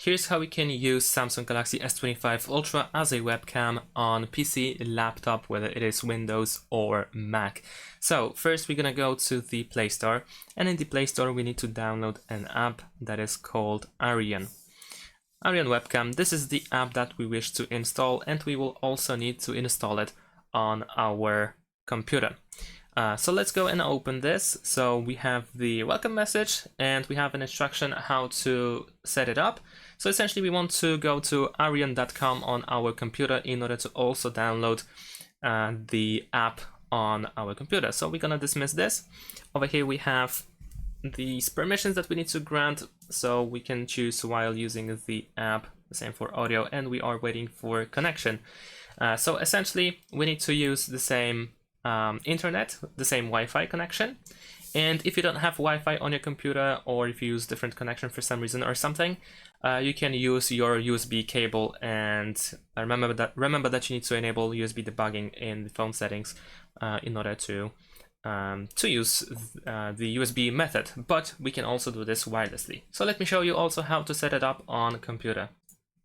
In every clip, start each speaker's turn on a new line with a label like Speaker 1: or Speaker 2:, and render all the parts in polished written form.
Speaker 1: Here's how we can use Samsung Galaxy S25 Ultra as a webcam on PC, laptop, whether it is Windows or Mac. So first we're gonna go to the Play Store, and in the Play Store we need to download an app that is called Arion. Arion Webcam, this is the app that we wish to install, and we will also need to install it on our computer. So let's go and open this. So we have the welcome message and we have an instruction how to set it up. So essentially we want to go to arion.com on our computer in order to also download the app on our computer. So we're gonna dismiss this. Over here we have these permissions that we need to grant, so we can choose while using the app, the same for audio, and we are waiting for connection. So essentially we need to use the same internet, the same Wi-Fi connection, and if you don't have Wi-Fi on your computer, or if you use different connection for some reason or something, you can use your USB cable. And remember that you need to enable USB debugging in the phone settings in order to use the USB method, but we can also do this wirelessly. So let me show you also how to set it up on computer.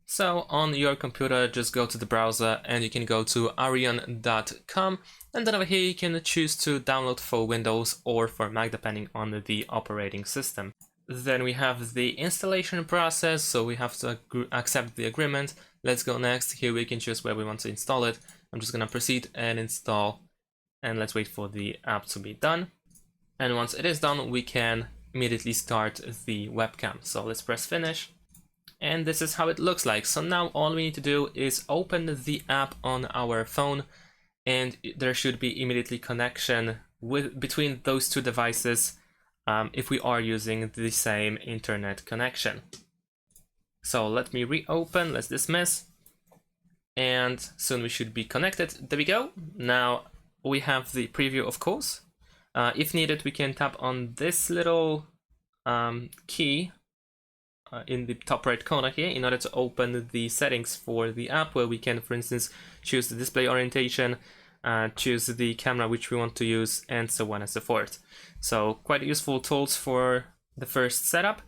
Speaker 1: So on your computer, just go to the browser and you can go to arion.com, and then over here you can choose to download for Windows or for Mac depending on the operating system. Then we have the installation process, so we have to accept the agreement. Let's go next. Here we can choose where we want to install it. I'm just gonna proceed and install, and let's wait for the app to be done. And once it is done, we can immediately start the webcam. So let's press finish. And this is how it looks like. So now all we need to do is open the app on our phone, and there should be immediately connection between those two devices if we are using the same internet connection. So let me reopen, let's dismiss, and soon we should be connected. There we go. Now we have the preview, of course. If needed, we can tap on this little key in the top right corner here in order to open the settings for the app, where we can, for instance, choose the display orientation, choose the camera which we want to use, and so on and so forth. So quite useful tools for the first setup.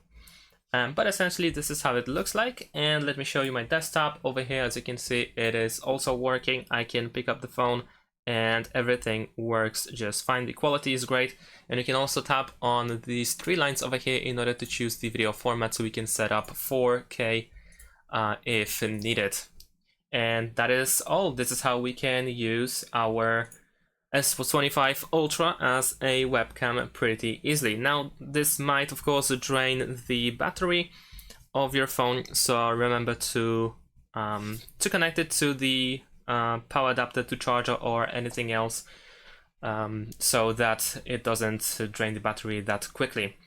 Speaker 1: But essentially this is how it looks like. And let me show you my desktop. Over here, as you can see, it is also working. I can pick up the phone and everything works just fine. The quality is great, and you can also tap on these three lines over here in order to choose the video format, so we can set up 4K if needed. And that is all. This is how we can use our S25 Ultra as a webcam pretty easily. Now this might of course drain the battery of your phone, so remember to connect it to the power adapter, to charger or anything else, so that it doesn't drain the battery that quickly.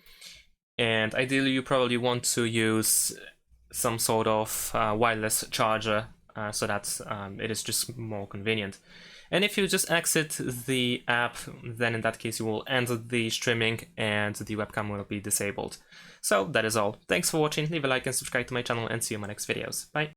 Speaker 1: And ideally you probably want to use some sort of wireless charger so that it is just more convenient. And if you just exit the app, then in that case you will end the streaming and the webcam will be disabled. So that is all. Thanks for watching, leave a like and subscribe to my channel, and see you in my next videos. Bye!